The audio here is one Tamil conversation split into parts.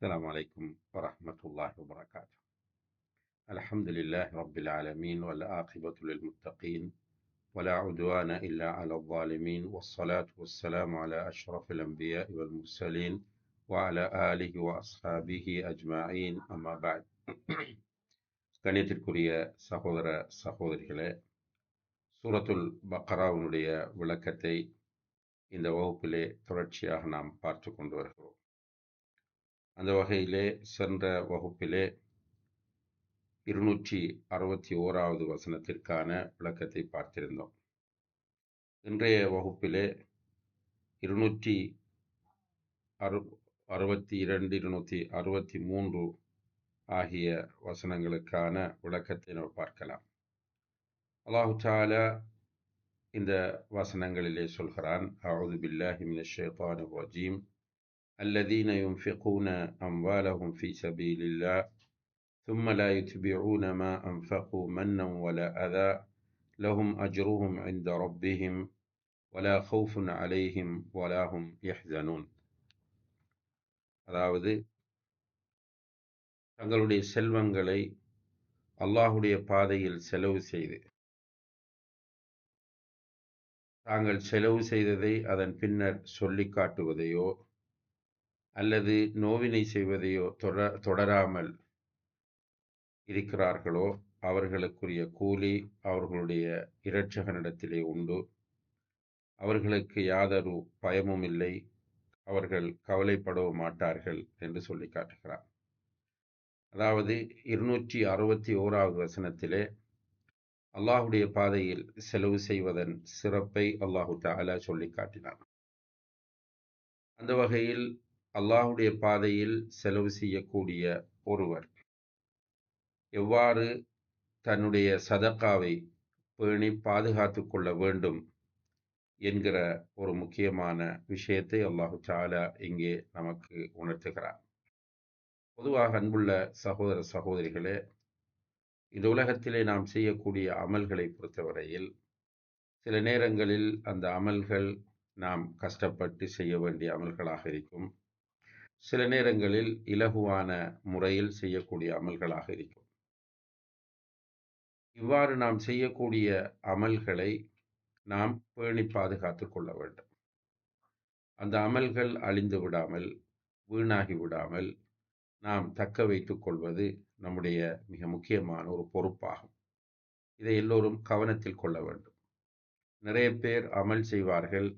السلام عليكم ورحمة الله وبركاته. الحمد لله رب العالمين والعاقبة للمتقين ولا عدوان إلا على الظالمين والصلاة والسلام على أشرف الأنبياء والمرسلين وعلى آله وأصحابه أجمعين أما بعد. கணியத்திற்குரிய சகோதர சகோதரிகளே, சூரத்துல் பக்ராவுடைய விளக்கத்தை இந்த வகுப்பிலே தொடர்ச்சியாக நாம் பார்த்து கொண்டு வருகிறோம். அந்த வகையிலே சென்ற வகுப்பிலே 261வது வசனத்திற்கான விளக்கத்தை பார்த்திருந்தோம். இன்றைய வகுப்பிலே 262, 263 ஆகிய வசனங்களுக்கான விளக்கத்தை நாம் பார்க்கலாம். அல்லாஹு தஆலா இந்த வசனங்களிலே சொல்கிறான், அஊது பில்லாஹி மினஷ் ஷைத்தானிர் ரஜீம், அல்லதீன யுன்ஃபிகூன அம்வாலஹும் ஃபீ ஸபீலில்லாஹ் ثم لا يتبعون ما أنفقوا منا ولا أذى لهم أجرهم عند ربهم ولا خوف عليهم ولا هم يحزنون. அதாவது, தங்களுடைய செல்வங்களை அல்லாஹுடைய பாதையில் செலவு செய்து தாங்கள் செலவு செய்ததை அதன் பின்னர் சொல்லி காட்டுவதையோ அல்லது நோவினை செய்வதையோ தொடராமல் இருக்கிறார்களோ அவர்களுக்குரிய கூலி அவர்களுடைய இரட்சகனிடத்திலே உண்டு. அவர்களுக்கு யாதொரு பயமும் இல்லை, அவர்கள் கவலைப்படவும் மாட்டார்கள் என்று சொல்லி காட்டுகிறார். அதாவது 261வது வசனத்திலே அல்லாஹுடைய பாதையில் செலவு செய்வதன் சிறப்பை அல்லாஹு தஆலா சொல்லி காட்டினார். அந்த வகையில் அல்லாஹுடைய பாதையில் செலவு செய்யக்கூடிய ஒருவர் எவ்வாறு தன்னுடைய சதக்காவை பேணி பாதுகாத்து கொள்ள வேண்டும் என்கிற ஒரு முக்கியமான விஷயத்தை அல்லாஹு தஆலா இங்கே நமக்கு உணர்த்துகிறார். பொதுவாக அன்புள்ள சகோதர சகோதரிகளே, இந்த உலகத்திலே நாம் செய்யக்கூடிய அமல்களை பொறுத்தவரையில் சில நேரங்களில் அந்த அமல்கள் நாம் கஷ்டப்பட்டு செய்ய வேண்டிய அமல்களாக இருக்கும். சில நேரங்களில் இலகுவான முறையில் செய்யக்கூடிய அமல்களாக இருக்கும். இவ்வாறு நாம் செய்யக்கூடிய அமல்களை நாம் பேணி பாதுகாத்து கொள்ள வேண்டும். அந்த அமல்கள் அழிந்து விடாமல், வீணாகி விடாமல் நாம் தக்க வைத்துக் கொள்வது நம்முடைய மிக முக்கியமான ஒரு பொறுப்பாகும். இதை எல்லோரும் கவனத்தில் கொள்ள வேண்டும். நிறைய பேர் அமல் செய்வார்கள்,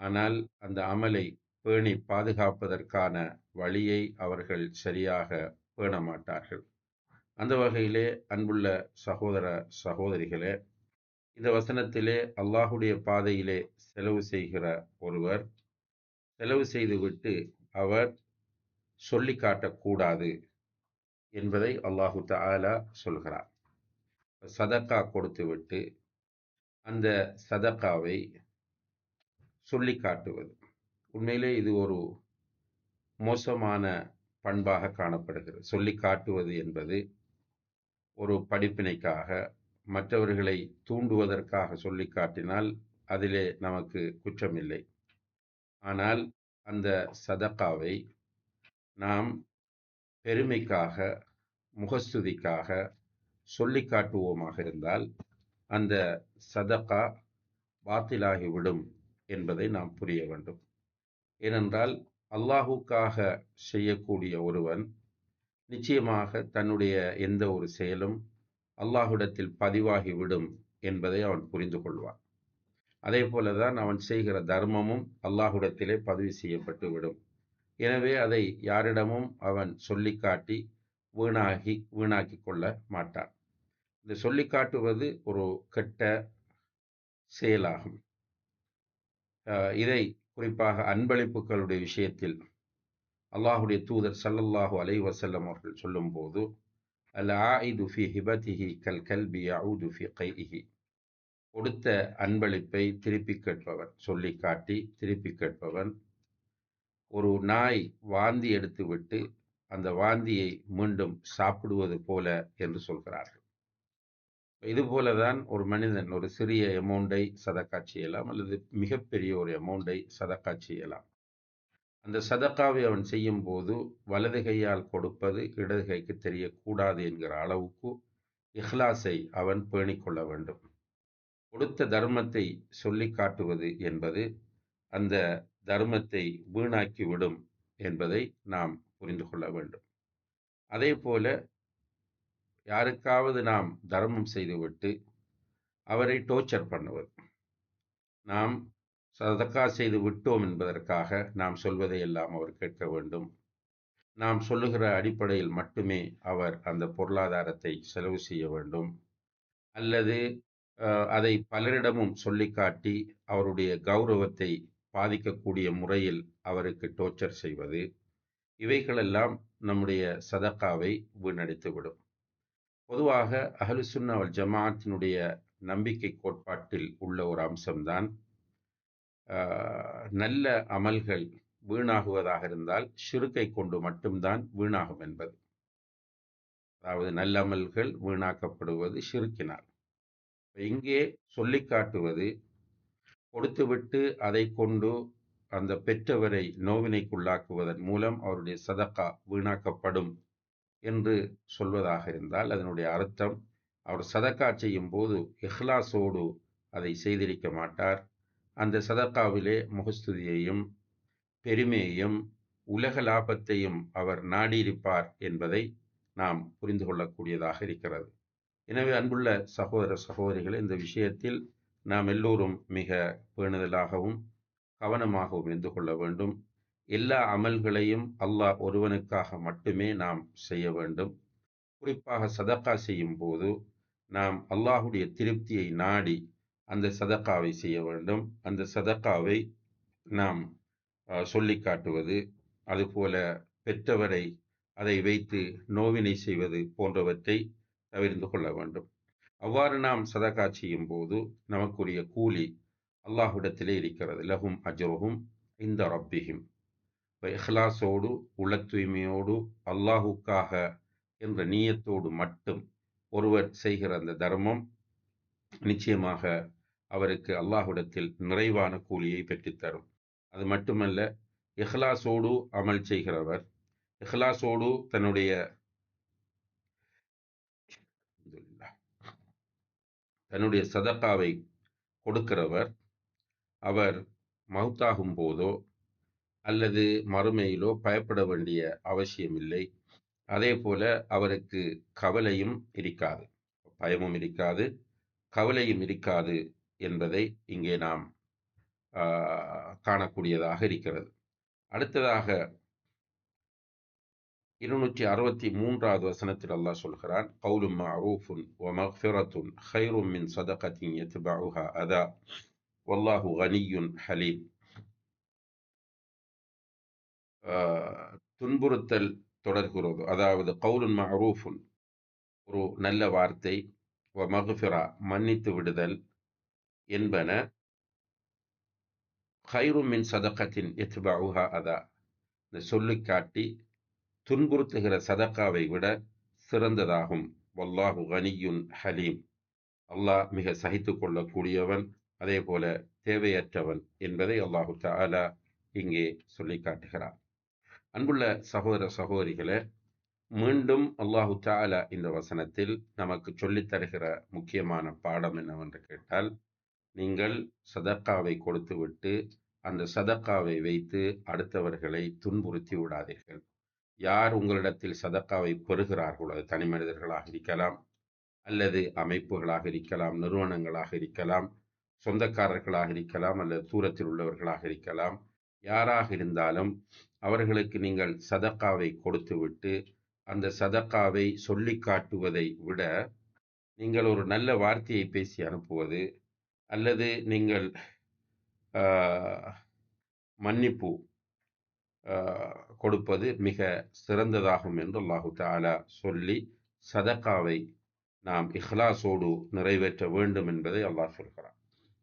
ஆனால் அந்த அமலை பேணி பாதுகாப்பதற்கான வழியை அவர்கள் சரியாக பேண மாட்டார்கள். அந்த வகையிலே அன்புள்ள சகோதர சகோதரிகளே, இந்த வசனத்திலே அல்லாஹுடைய பாதையிலே செலவு செய்கிற ஒருவர் செலவு செய்துவிட்டு அவர் சொல்லி காட்டக்கூடாது என்பதை அல்லாஹு தஆலா சொல்கிறார். சதக்கா கொடுத்துவிட்டு அந்த சதக்காவை சொல்லி காட்டுவது உண்மையிலே இது ஒரு மோசமான பண்பாக காணப்படுகிறது. சொல்லி காட்டுவது என்பது ஒரு படிப்பினைக்காக, மற்றவர்களை தூண்டுவதற்காக சொல்லி காட்டினால் அதிலே நமக்கு குற்றமில்லை. ஆனால் அந்த சதக்காவை நாம் பெருமைக்காக, முகஸ்துதிக்காக சொல்லி காட்டுவோமாக இருந்தால் அந்த சதக்கா பாத்திலாகிவிடும் என்பதை நாம் புரிய வேண்டும். ஏனென்றால் அல்லாஹுக்காக செய்யக்கூடிய ஒருவன் நிச்சயமாக தன்னுடைய எந்த ஒரு செயலும் அல்லாஹ்விடத்தில் பதிவாகிவிடும் என்பதை அவன் புரிந்து கொள்வான். அதே போலதான் அவன் செய்கிற தர்மமும் அல்லாஹ்விடத்திலே பதிவு செய்யப்பட்டு விடும். எனவே அதை யாரிடமும் அவன் சொல்லி காட்டி வீணாக்கி கொள்ள மாட்டான். இந்த சொல்லி காட்டுவது ஒரு கெட்ட செயலாகும். இதை குறிப்பாக அன்பளிப்புகளுடைய விஷயத்தில் அல்லாஹுடைய தூதர் ஸல்லல்லாஹு அலைஹி வஸல்லம் அவர்கள் சொல்லும் போது, அல் ஆயிது ஃபி ஹிபதிஹி கல் கல்பி யஊது ஃபி கைஇஹி, கொடுத்த அன்பளிப்பை திருப்பி கேட்பவன், சொல்லி காட்டி திருப்பி கேட்பவன் ஒரு நாய் வாந்தி எடுத்துவிட்டு அந்த வாந்தியை மீண்டும் சாப்பிடுவது போல என்று சொல்கிறார்கள். இது போலதான் ஒரு மனிதன் ஒரு சிறிய அமௌண்டை சதக்கா செய்யலாம் அல்லது மிகப்பெரிய ஒரு அமௌண்டை சதக்கா செய்யலாம். அந்த சதக்காவை அவன் செய்யும்போது வலது கையால் கொடுப்பது இடது கைக்கு தெரியக்கூடாது என்கிற அளவுக்கு இஹ்லாஸை அவன் பேணிக் கொள்ள வேண்டும். கொடுத்த தர்மத்தை சொல்லிக் காட்டுவது என்பது அந்த தர்மத்தை வீணாக்கிவிடும் என்பதை நாம் புரிந்து கொள்ள வேண்டும். அதே போல யாருக்காவது நாம் தர்மம் செய்துவிட்டு அவரை டோர்ச்சர் பண்ணுவது, நாம் சதக்கா செய்து விட்டோம் என்பதற்காக நாம் சொல்வதை எல்லாம் அவர் கேட்க வேண்டும், நாம் சொல்லுகிற அடிப்படையில் மட்டுமே அவர் அந்த பொருளாதாரத்தை செலவு செய்ய வேண்டும், அல்லது அதை பலரிடமும் சொல்லிக் காட்டி அவருடைய கௌரவத்தை பாதிக்கக்கூடிய முறையில் அவருக்கு டோர்ச்சர் செய்வது, இவைகளெல்லாம் நம்முடைய சதக்காவை வீணடித்துவிடும். பொதுவாக அஹ்லுசுன்னா வல் ஜமாஅத்தினுடைய நம்பிக்கை கோட்பாட்டில் உள்ள ஒரு அம்சம்தான் நல்ல அமல்கள் வீணாகுவதாக இருந்தால் ஷிர்க்கை கொண்டு மட்டும்தான் வீணாகும் என்பது. அதாவது நல்ல அமல்கள் வீணாக்கப்படுவது ஷிர்க்கினால். இங்கே சொல்லிக் காட்டுவது, கொடுத்துவிட்டு அதை கொண்டு அந்த பெற்றவரை நோவினைக்குள்ளாக்குவதன் மூலம் அவருடைய சதக்கா வீணாக்கப்படும் என்று சொல்வதாக இருந்தால் அதனுடைய அர்த்தம், அவர் சதக்கா செய்யும் போது இஹ்லாஸோடு அதை செய்திருக்க மாட்டார். அந்த சதக்காவிலே முகஸ்துதியையும் பெருமையையும் உலக லாபத்தையும் அவர் நாடியிருப்பார் என்பதை நாம் புரிந்து கொள்ளக்கூடியதாக இருக்கிறது. எனவே அன்புள்ள சகோதர சகோதரிகளை, இந்த விஷயத்தில் நாம் எல்லோரும் மிக பேணுதலாகவும் கவனமாகவும் இருந்து கொள்ள வேண்டும். எல்லா அமல்களையும் அல்லாஹ் ஒருவனுக்காக மட்டுமே நாம் செய்ய வேண்டும். குறிப்பாக சதக்கா செய்யும் போது நாம் அல்லாஹுடைய திருப்தியை நாடி அந்த சதக்காவை செய்ய வேண்டும். அந்த சதக்காவை நாம் சொல்லிக் காட்டுவது, அதுபோல பெற்றவரை அதை வைத்து நோவினை செய்வது போன்றவற்றை தவிர்த்து கொள்ள வேண்டும். அவ்வாறு நாம் சதக்கா செய்யும் போது நமக்குரிய கூலி அல்லாஹ்விடத்திலே இருக்கிறது. லஹும் அஜ்ருஹும் இந்த ரப்பிஹிம். இஹ்லாஸோடு, உள தூய்மையோடு, அல்லாஹுக்காக என்ற நீயத்தோடு மட்டும் ஒருவர் செய்கிற அந்த தர்மம் நிச்சயமாக அவருக்கு அல்லாஹ்விடத்தில் நிறைவான கூலியை பெற்றுத்தரும். அது மட்டுமல்ல, இஹ்லாஸோடு அமல் செய்கிறவர், இஹ்லாஸோடு தன்னுடைய சதக்காவை கொடுக்கிறவர், அவர் மௌத்தாகும் போதோ அல்லது மறுமையிலோ பயப்பட வேண்டிய அவசியமில்லை. அதே போல அவருக்கு கவலையும் இருக்காது, பயமும் இருக்காது, கவலையும் இருக்காது என்பதை இங்கே நாம் காணக்கூடியதாக இருக்கிறது. அடுத்ததாக 263வது வசனத்தில் அல்லாஹ் சொல்கிறான், கௌலும் மஅரூஃபுன் வ மக்ஃபிரத்துன் கைரும் மின் சதகத்தின் யத்பஉஹா அதா வல்லாஹு கனியுன் ஹலீம். துன்புறுத்தல் தொடர்கிறது. அதாவது கௌலுன் மஅரூஃபுன் ஒரு நல்ல வார்த்தை, வ மக்ஃபிரா மன்னித்து விடுதல் என்பன கைரும் மின் சதகத்தின் யத்பஉஹா அதா இந்த சொல்லிக் காட்டி துன்புறுத்துகிற சதக்காவை விட சிறந்ததாகும். வல்லாஹு கனியுன் ஹலீம். அல்லாஹ் மிக சகித்து கொள்ளக்கூடியவன், அதே போல தேவையற்றவன் என்பதை அல்லாஹு தஆலா இங்கே சொல்லி காட்டுகிறார். அன்புள்ள சகோதர சகோதரிகளே, மீண்டும் அல்லாஹு தஆலா இந்த வசனத்தில் நமக்கு சொல்லித் தருகிற முக்கியமான பாடம் என்னவென்று கேட்டால், நீங்கள் சதக்காவை கொடுத்துவிட்டு அந்த சதக்காவை வைத்து அடுத்தவர்களை துன்புறுத்தி விடாதீர்கள். யார் உங்களிடத்தில் சதக்காவை பெறுகிறார்களோ, அது தனி மனிதர்களாக இருக்கலாம், அல்லது அமைப்புகளாக இருக்கலாம், நிறுவனங்களாக இருக்கலாம், சொந்தக்காரர்களாக இருக்கலாம், அல்லது தூரத்தில் உள்ளவர்களாக இருக்கலாம், யாராக இருந்தாலும் அவர்களுக்கு நீங்கள் சதக்காவை கொடுத்துவிட்டு அந்த சதக்காவை சொல்லி காட்டுவதை விட நீங்கள் ஒரு நல்ல வார்த்தையை பேசி அனுப்புவது, அல்லது நீங்கள் மன்னிப்பு கொடுப்பது மிக சிறந்ததாகும் என்று அல்லாஹு தஆலா சொல்லி சதக்காவை நாம் இஹ்லாஸோடு நிறைவேற்ற வேண்டும் என்பதை அல்லாஹ் சொல்கிறான்.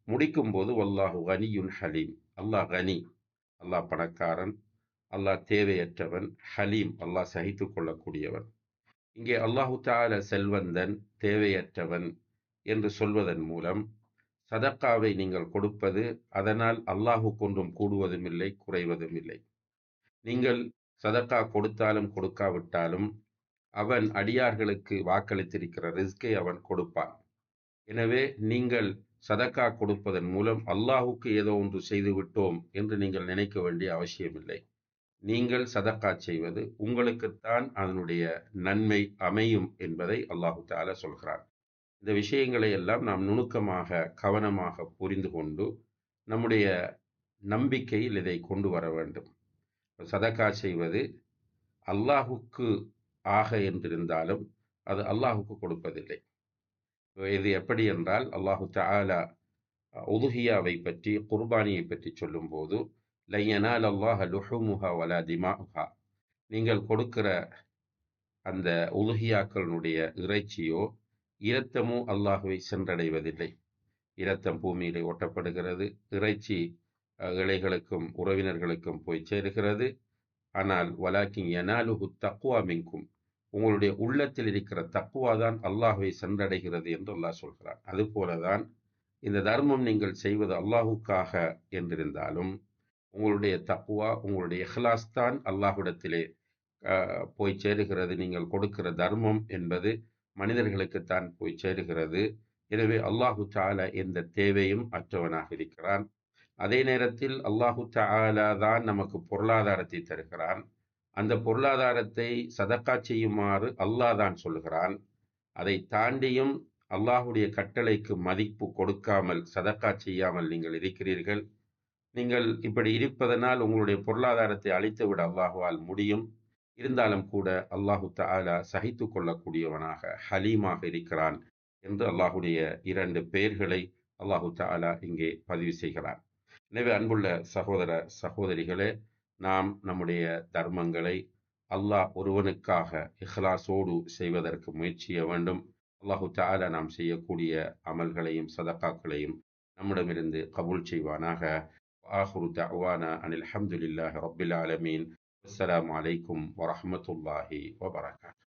முடிக்கும் போது வல்லாஹு கனியுன் ஹலீம். அல்லாஹ் கனி, அல்லாஹ் பணக்காரன், அல்லாஹ் தேவையற்றவன், ஹலீம் அல்லாஹ் சகித்து கொள்ளக்கூடியவன். இங்கே அல்லாஹு தஆலா செல்வந்தன், தேவையற்றவன் என்று சொல்வதன் மூலம் சதக்காவை நீங்கள் கொடுப்பது அதனால் அல்லாஹுக்கு ஒன்றும் கூடுவதும் இல்லை, குறைவதும் இல்லை. நீங்கள் சதக்கா கொடுத்தாலும் கொடுக்காவிட்டாலும் அவன் அடியார்களுக்கு வாக்களித்திருக்கிற ரிஸ்கை அவன் கொடுப்பான். எனவே நீங்கள் சதக்கா கொடுப்பதன் மூலம் அல்லாஹுக்கு ஏதோ ஒன்று செய்து விட்டோம் என்று நீங்கள் நினைக்க வேண்டிய அவசியமில்லை. நீங்கள் சதக்கா செய்வது உங்களுக்குத்தான் அதனுடைய நன்மை அமையும் என்பதை அல்லாஹு தஆலா சொல்கிறான். இந்த விஷயங்களை எல்லாம் நாம் நுணுக்கமாக கவனமாக புரிந்து கொண்டு நம்முடைய நம்பிக்கையில் இதை கொண்டு வர வேண்டும். சதக்கா செய்வது அல்லாஹுக்கு ஆக என்றிருந்தாலும் அது அல்லாஹுக்கு கொடுப்பதில்லை. இது எப்படி என்றால் அல்லாஹு தஆலா உதுஹியாவை பற்றி குர்பானியை பற்றி சொல்லும்போது லன் யனால அல்லாஹ லுஹூமுஹா வலா திமாஉஹா, நீங்கள் கொடுக்கிற அந்த உலுஹியாக்களுடைய இறைச்சியோ இரத்தமோ அல்லாஹுவை சென்றடைவதில்லை. இரத்தம் பூமியிலே ஒட்டப்படுகிறது, இறைச்சி இலைகளுக்கும் உறவினர்களுக்கும் போய் சேருகிறது. ஆனால் வலாக்கின் யனாலுஹு தக்வா மின்கும், உங்களுடைய உள்ளத்தில் இருக்கிற தக்குவா தான் அல்லாஹுவை சென்றடைகிறது என்று அல்லாஹ் சொல்கிறான். அதுபோலதான் இந்த தர்மம் நீங்கள் செய்வது அல்லாஹுக்காக என்றிருந்தாலும் உங்களுடைய தக்குவா, உங்களுடைய இஹ்லாஸ் தான் அல்லாஹ்விடத்திலே போய் சேருகிறது. நீங்கள் கொடுக்கிற தர்மம் என்பது மனிதர்களுக்குத்தான் போய் சேருகிறது. எனவே அல்லாஹு தஆலா எந்த தேவையும் அற்றவனாக இருக்கிறான். அதே நேரத்தில் அல்லாஹு தஆலா தான் நமக்கு பொருளாதாரத்தை தருகிறான். அந்த பொருளாதாரத்தை சதக்கா செய்யுமாறு அல்லாஹ் தான் சொல்லுகிறான். அதை தாண்டியும் அல்லாஹுடைய கட்டளைக்கு மதிப்பு கொடுக்காமல் சதக்கா செய்யாமல் நீங்கள் இருக்கிறீர்கள். நீங்கள் இப்படி இருப்பதனால் உங்களுடைய பொருளாதாரத்தை அழித்துவிட அல்லாஹுவால் முடியும். இருந்தாலும் கூட அல்லாஹு தஆலா சகித்து கொள்ளக்கூடியவனாக ஹலீமாக இருக்கிறான் என்று அல்லாஹுடைய 2 பெயர்களை அல்லாஹு தஆலா இங்கே பதிவு செய்கிறான். எனவே அன்புள்ள சகோதர சகோதரிகளே, நாம் நம்முடைய தர்மங்களை அல்லாஹ் ஒருவனுக்காக இஹ்லாஸோடு செய்வதற்கு முயற்சிய வேண்டும். அல்லாஹு தஆலா நாம் செய்யக்கூடிய அமல்களையும் சதகாக்களையும் நம்மிடமிருந்து கபூல் செய்வானாக. ஆஹிரு தஅவானா அனில் ஹம்துலில்லாஹி ரப்பில் ஆலமீன். அஸ்ஸலாமு அலைக்கும் வரஹ்மத்துல்லாஹி வபரகாத்துஹு.